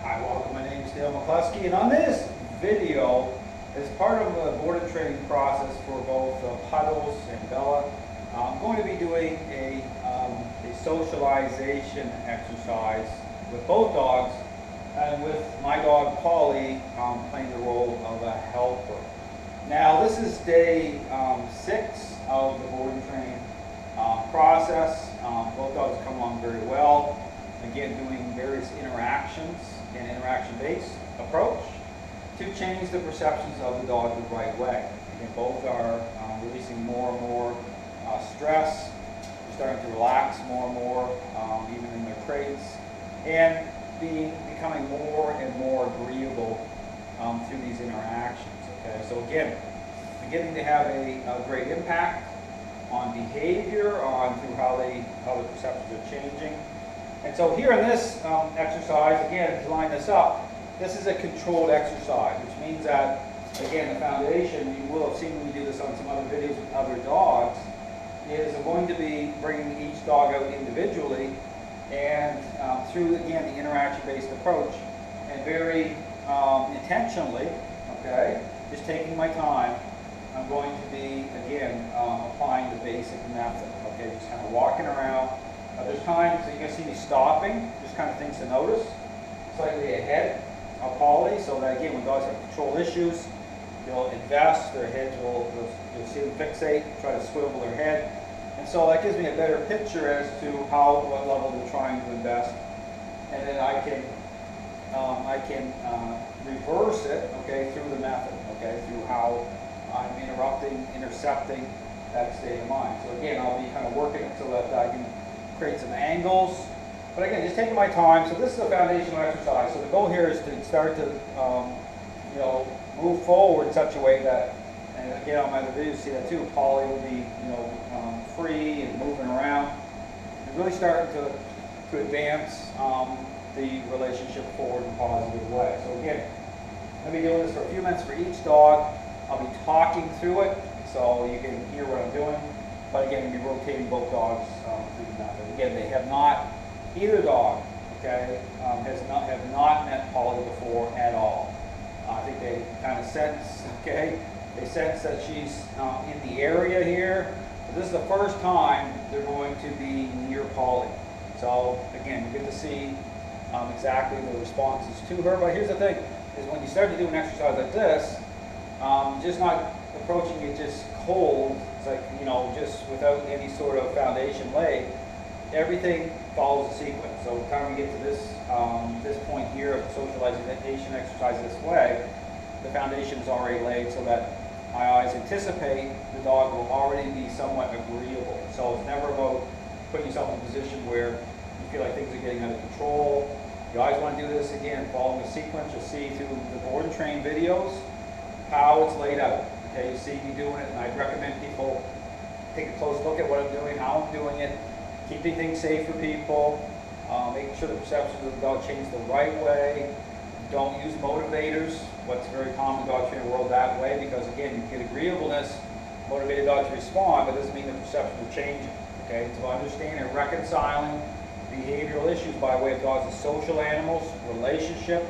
Hi, welcome. My name is Dale McCluskey, and on this video, as part of the board and training process for both Puddles and Bella, I'm going to be doing a socialization exercise with both dogs, and with my dog Polly playing the role of a helper. Now, this is day 6 of the board and training process. Both dogs come along very well. Again, doing various interactions and interaction-based approach to change the perceptions of the dog the right way. Again, both are releasing more and more stress. They're starting to relax more and more, even in their crates, and becoming more and more agreeable through these interactions. Okay, so again, beginning to have a great impact on behavior, through how the perceptions are changing. And so here in this exercise, again, to line this up, this is a controlled exercise, which means that, again, the foundation, you will have seen when we do this on some other videos with other dogs, is I'm going to be bringing each dog out individually and through, again, the interaction-based approach, and very intentionally, okay, just taking my time, I'm going to be, again, applying the basic method, okay, just kind of walking around. There's times that you're going to see me stopping, just kind of things to notice, slightly ahead of Polly, so that again, when dogs have control issues, they'll invest, their heads you'll see them fixate, try to swivel their head. And so that gives me a better picture as to what level they're trying to invest. And then I can reverse it, okay, through the method, okay, through how I'm intercepting that state of mind. So again, I'll be kind of working it so that I can create some angles, but again, just taking my time. So this is a foundational exercise. So the goal here is to start to, move forward in such a way that, and again, on my other videos, see that too. Polly will be, free and moving around, and really starting to advance the relationship forward in a positive way. So again, I'll be doing this for a few minutes for each dog. I'll be talking through it so you can hear what I'm doing. But again, we'll be rotating both dogs through the method. Again, they have not, either dog, okay, have not met Polly before at all. I think they kind of sense, okay, they sense that she's in the area here. But this is the first time they're going to be near Polly. So again, you get to see exactly the responses to her. But here's the thing, is when you start to do an exercise like this, just not approaching it just cold, it's like, just without any sort of foundation laid, everything follows a sequence. So by the time we get to this point here of the socialization exercise this way, the foundation is already laid so that I always anticipate the dog will already be somewhat agreeable. So it's never about putting yourself in a position where you feel like things are getting out of control. You always want to do this, again, following a sequence. You'll see through the board and train videos how it's laid out. Okay, you see me doing it, and I'd recommend people take a close look at what I'm doing, how I'm doing it, keeping things safe for people, making sure the perceptions of the dog change the right way. Don't use motivators, what's very common in the dog training world that way, because again, you get agreeableness, motivated dogs respond, but it doesn't mean the perceptions are changing. Okay, so understanding and reconciling behavioral issues by way of dogs as social animals, relationship,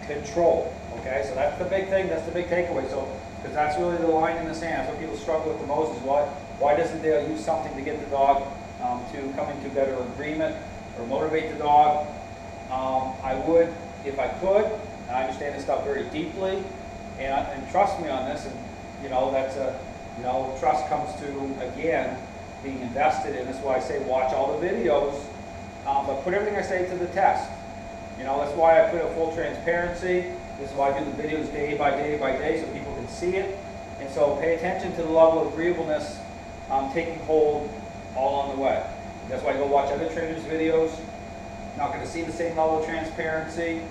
control. Okay, so that's the big thing, that's the big takeaway. So, because that's really the line in the sand. That's what people struggle with the most, is why doesn't Dale use something to get the dog to come into better agreement or motivate the dog? I would, if I could, and I understand this stuff very deeply, and trust me on this, and that's trust comes to, again, being invested in. That's why I say watch all the videos, but put everything I say to the test. That's why I put a full transparency. This is why I do the videos day by day by day, so people can see it. And so pay attention to the level of agreeableness taking hold all on the way. That's why you go watch other trainers' videos. You're not going to see the same level of transparency.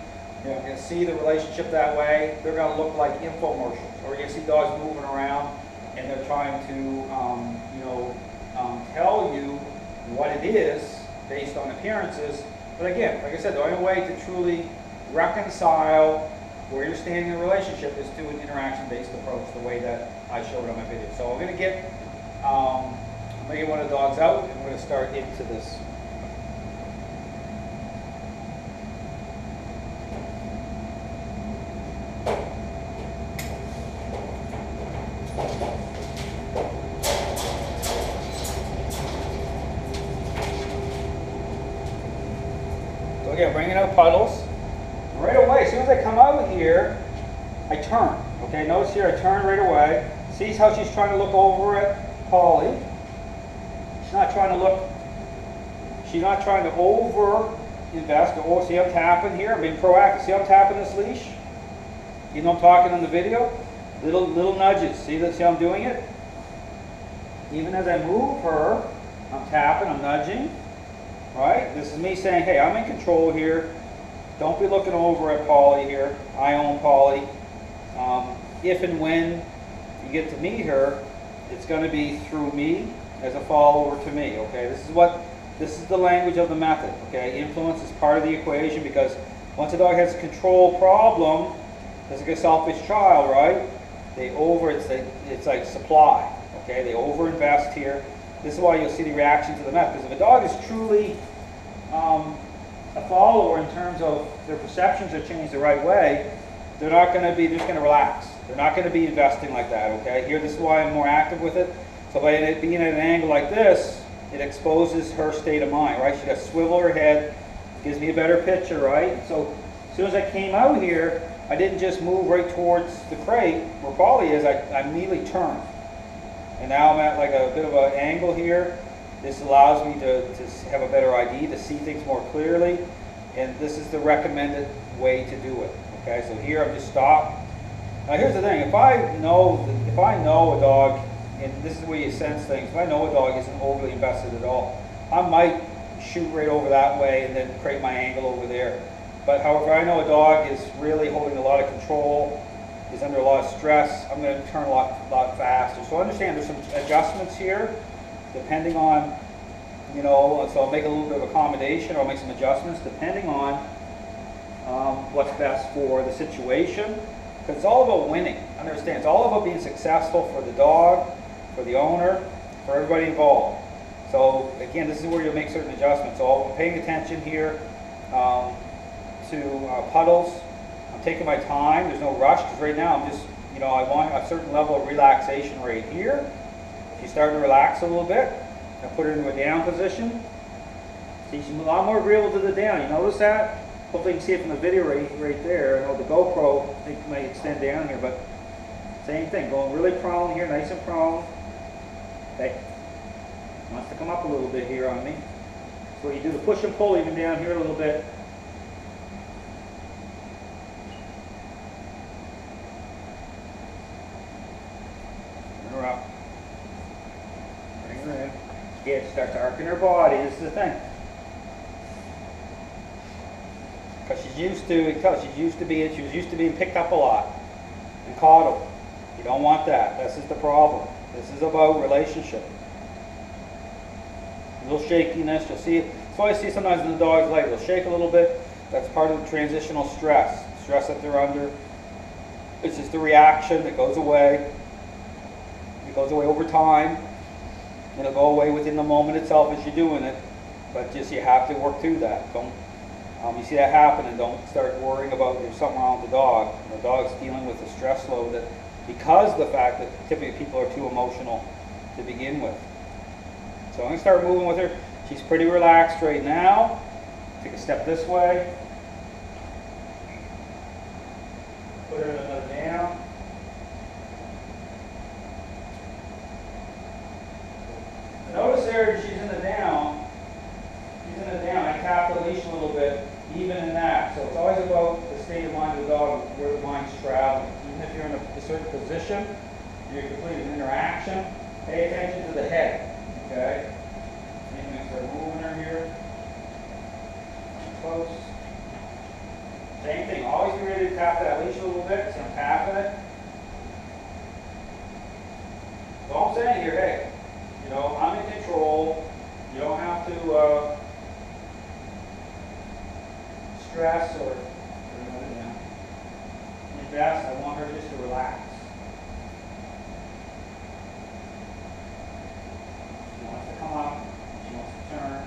You're not going to see the relationship that way. They're going to look like infomercials. Or you're going to see dogs moving around, and they're trying to tell you what it is based on appearances. But again, like I said, the only way to truly reconcile where you're standing in a relationship is through an interaction-based approach, the way that I showed on my video. So I'm going to get one of the dogs out, and we're going to start into this. again, bringing out Puddles. Right away, as soon as I come out here, I turn. Okay, notice here I turn right away. See how she's trying to look over at Polly. She's not trying to look, she's not trying to over invest. Oh, see I'm tapping here, I'm being proactive. See I'm tapping this leash? You know I'm talking on the video? Little nudges. See that? See how I'm doing it? Even as I move her, I'm tapping, I'm nudging. Right? This is me saying, hey, I'm in control here. Don't be looking over at Polly here. I own Polly. If and when you get to meet her, it's going to be through me as a follower to me. Okay? This is the language of the method. Okay? Influence is part of the equation, because once a dog has a control problem, it's like a selfish child, right? It's like supply. Okay? They overinvest here. This is why you'll see the reaction to the method. Because if a dog is truly a follower in terms of their perceptions are changed the right way, they're not going to be, they're just going to relax. They're not going to be investing like that, okay? Here, this is why I'm more active with it. So by it being at an angle like this, it exposes her state of mind, right? She got to swivel her head, gives me a better picture, right? So as soon as I came out here, I didn't just move right towards the crate where Polly is, I immediately turned. And now I'm at like a bit of an angle here. This allows me to have a better ID, to see things more clearly. And this is the recommended way to do it. Okay, so here I'm just stopped. Now here's the thing, if I know a dog, and this is where you sense things, if I know a dog isn't overly invested at all, I might shoot right over that way and then create my angle over there. But however, I know a dog is really holding a lot of control, is under a lot of stress, I'm going to turn a lot faster. So understand there's some adjustments here, depending on, you know, so I'll make a little bit of accommodation, or I'll make some adjustments depending on what's best for the situation. Because it's all about winning. Understand, it's all about being successful for the dog, for the owner, for everybody involved. So again, this is where you'll make certain adjustments. So I'm paying attention here to Puddles. I'm taking my time. There's no rush, because right now I'm just, you know, I want a certain level of relaxation right here. She's starting to relax a little bit. I put her into a down position. See, she's a lot more agreeable to the down. You notice that? Hopefully you can see it from the video right there. I know the GoPro, I think, might extend down here, but same thing. Going really prone here, nice and prone. Okay. Wants to come up a little bit here on me. So you do the push and pull even down here a little bit. Bring her up. Bring her in. Yeah, start to arcing her body. This is the thing. Because she was used to being picked up a lot and coddled. You don't want that. This is the problem. This is about relationship. A little shakiness, you'll see it. That's why I see sometimes in the dog's leg, they'll shake a little bit. That's part of the transitional stress that they're under. It's just a reaction that goes away. It goes away over time. It'll go away within the moment itself as you're doing it. But just you have to work through that. You see that happen, and don't start worrying about there's something wrong with the dog. The dog's dealing with a stress load that, because of the fact that typically people are too emotional to begin with. So I'm going to start moving with her. She's pretty relaxed right now. Take a step this way. Put her in another down. Notice there she's in the down. I tap the leash a little bit, even in that. So it's always about the state of mind of the dog, where the mind's traveling. Even if you're in a certain position, you're completing an interaction, pay attention to the head. Okay? And I'm going to start moving her here. Close. Same thing. Always be ready to tap that leash a little bit. So I'm tapping it. So I'm saying here, hey, you know, I'm in control. You don't have to stress or invest. I want her just to relax. She wants to come up. She wants to turn.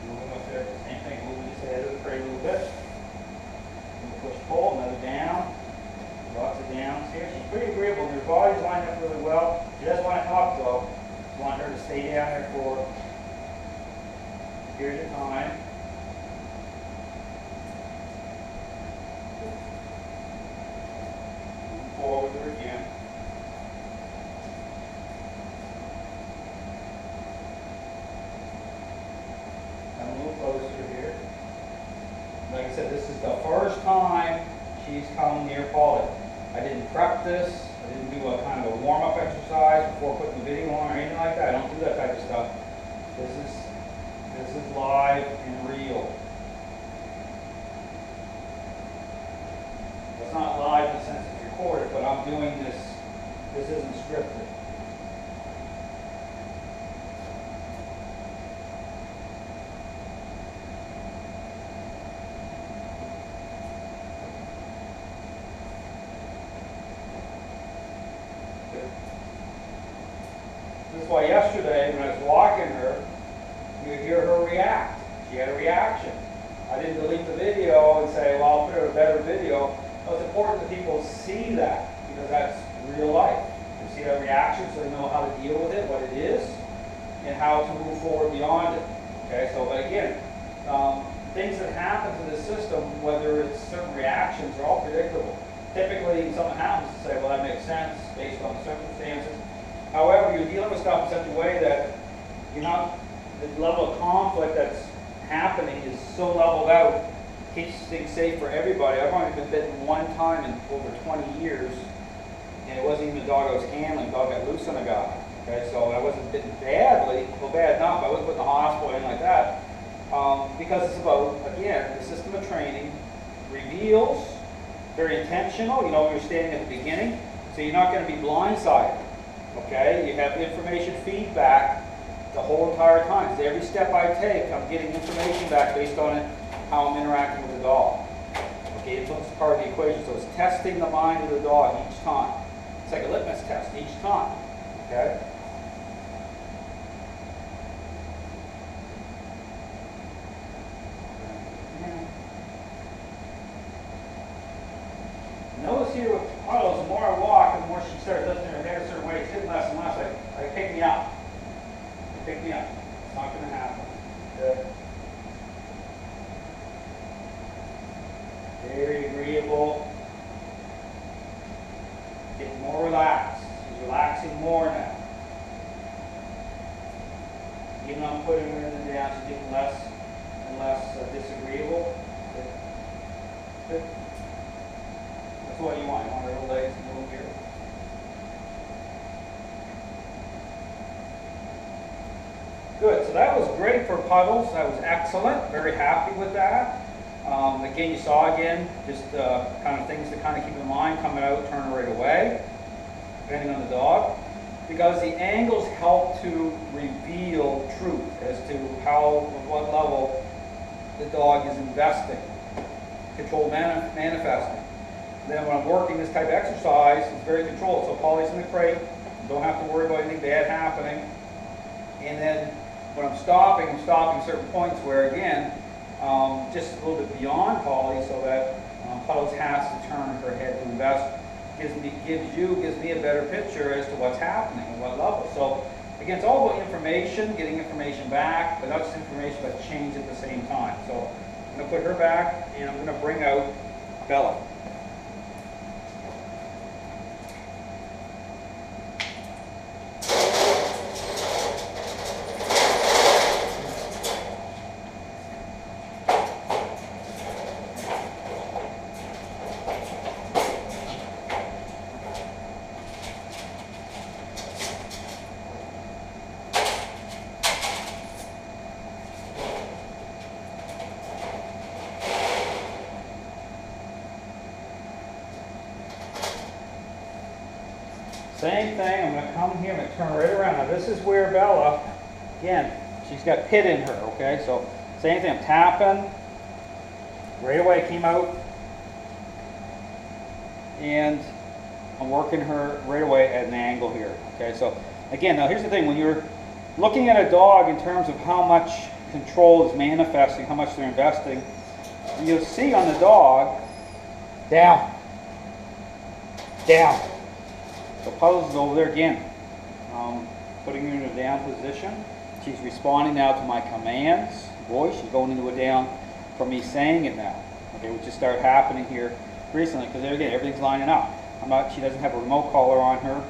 Moving with her. Same thing. Moving just ahead of the crate a little bit. Push pull. Another down. Lots of downs here. pretty agreeable. Their body's lined up really well. She doesn't want to come up though. Just want her to stay down there for a period of time. Move forward with her again. Come a little closer here. Like I said, this is the first time she's come near Polly. I didn't prep this. I didn't do a kind of a warm-up exercise before putting the video on or anything like that. I don't do that type of stuff. This is live and real. It's not live in the sense it's recorded, but I'm doing this. This isn't scripted. This is why yesterday when I was walking her, you would hear her react. She had a reaction. I didn't delete the video and say, well, I'll put out a better video. It's important that people see that because that's real life. They see that reaction so they know how to deal with it, what it is, and how to move forward beyond it. Okay, so, but again, things that happen to the system, whether it's certain reactions, are all predictable. Typically, something happens to say, well, that makes sense based on the circumstances. However, you're dealing with stuff in such a way that you're not, the level of conflict that's happening is so leveled out, keeps things safe for everybody. I've only been bitten one time in over 20 years, and it wasn't even the dog I was handling. The dog got loose on a guy. Okay, so I wasn't bitten badly, well, bad enough. I wasn't put in the hospital or anything like that. Because it's about, again, the system of training reveals, very intentional. You know, we were standing at the beginning, so you're not going to be blindsided. Okay, you have information feedback the whole entire time. So every step I take, I'm getting information back based on it, how I'm interacting with the dog. Okay, it's part of the equation. So it's testing the mind of the dog each time. It's like a litmus test each time. Okay. Notice here with Puddles, the more I walk, the more she starts lifting her head a certain way. It's getting less and less. Like pick me up. Pick me up. It's not going to happen. Good. Very agreeable. Getting more relaxed. She's relaxing more now. Even though I'm putting her in the down, she's getting less and less disagreeable. Good. Good. That's what you want. You want her legs to move here. Good. So that was great for Puddles. That was excellent. Very happy with that. Again, you saw just kind of things to kind of keep in mind. Coming out, turn right away, depending on the dog. Because the angles help to reveal truth as to what level the dog is investing. Controlled manifesting. Then when I'm working this type of exercise, it's very controlled. So Polly's in the crate, don't have to worry about anything bad happening. And then when I'm stopping certain points where, again, just a little bit beyond Polly so that Puddles has to turn her head to invest. Gives me a better picture as to what's happening and what level. So again, it's all about information, getting information back, but not just information, but change at the same time. So I'm going to put her back, and I'm going to bring out Bella. Same thing, I'm going to come here, I'm going to turn right around. Now this is where Bella, again, she's got pit in her, okay? So same thing, I'm tapping, right away came out, and I'm working her right away at an angle here, okay? So again, now here's the thing, when you're looking at a dog in terms of how much control is manifesting, how much they're investing, you'll see on the dog, down, down. So Puddles is over there again, putting her in a down position. She's responding now to my commands, voice. She's going into a down from me saying it now. Okay, which just started happening here recently because there again, everything's lining up. She doesn't have a remote collar on her,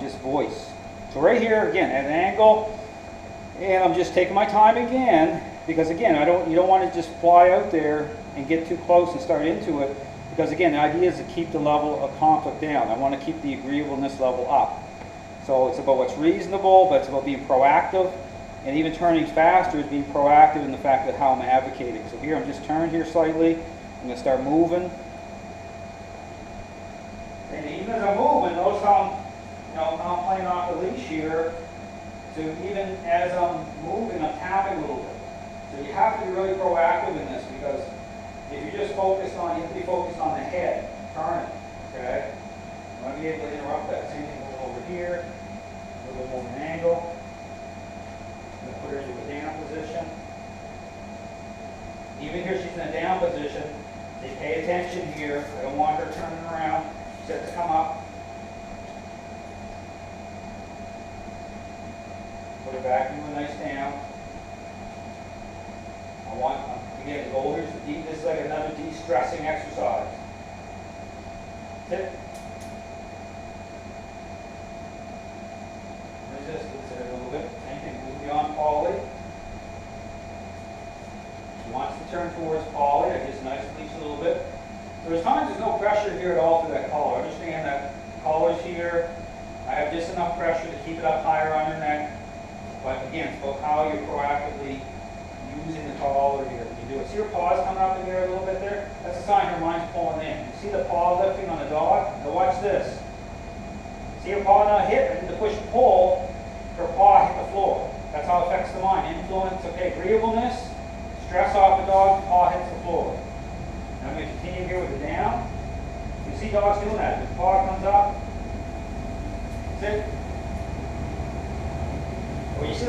just voice. So right here again at an angle, and I'm just taking my time again because again, you don't want to just fly out there and get too close and start into it because again, the idea is to keep the level of conflict down. I want to keep the agreeableness level up. So it's about what's reasonable, but it's about being proactive, and even turning faster is being proactive in the fact that how I'm advocating. So here I'm just turned here slightly. I'm going to start moving. And even as I'm moving, notice how I'm playing off the leash here. So even as I'm moving, I'm tapping a little bit. So you have to be really proactive in this because if you're just focused on, you have to be focused on the head, turning, okay? You want to be able to interrupt that. Same thing over here, a little bit more of an angle. I'm going to put her into a down position. Even here she's in a down position. So you pay attention here. I don't want her turning around. She has to come up. Put her back into a nice down. I want, again, the goal here is to this is like another de-stressing exercise. That's it. Resistance there a little bit. Same thing, move beyond Polly. She wants to turn towards Polly. I just nice leash a little bit. So there's times there's no pressure here at all through that collar. Understand that collar's here. I have just enough pressure to keep it up higher on your neck. But again, it's about how you're proactively using the collar here. You do it. See your paws coming up in here a little bit there? That's a sign your mind's pulling in. You see the paw lifting on the dog? Now watch this. See your paw not hit? I need to push pull. Her paw hit the floor. That's how it affects the mind. Influence, okay, agreeableness, stress off the dog, paw hits the floor. Now I'm going to continue here with the down. You see dogs doing that. The paw comes up. That's it. Well, you see